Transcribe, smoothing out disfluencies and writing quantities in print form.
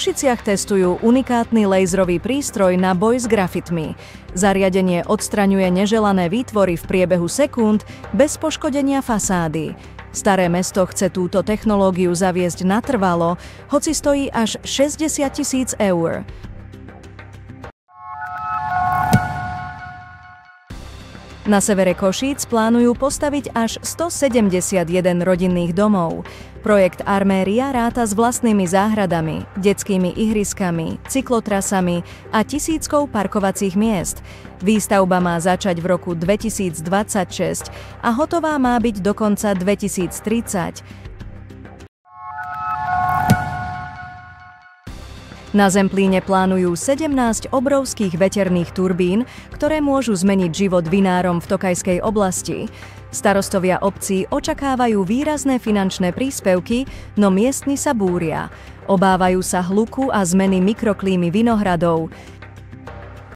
Košiciach testujú unikátny laserový prístroj na boj s grafitmi. Zariadenie odstraňuje neželané výtvory v priebehu sekúnd bez poškodenia fasády. Staré mesto chce túto technológiu zaviesť natrvalo, hoci stojí až 60 000 eur. Na severe Košíc plánujú postaviť až 171 rodinných domov. Projekt Arméria ráta s vlastnými záhradami, detskými ihriskami, cyklotrasami a tisíckou parkovacích miest. Výstavba má začať v roku 2026 a hotová má byť do konca 2030. Na Zemplíne plánujú 17 obrovských veterných turbín, ktoré môžu zmeniť život vinárom v Tokajskej oblasti. Starostovia obcí očakávajú výrazné finančné príspevky, no miestni sa búria. Obávajú sa hluku a zmeny mikroklímy vinohradov.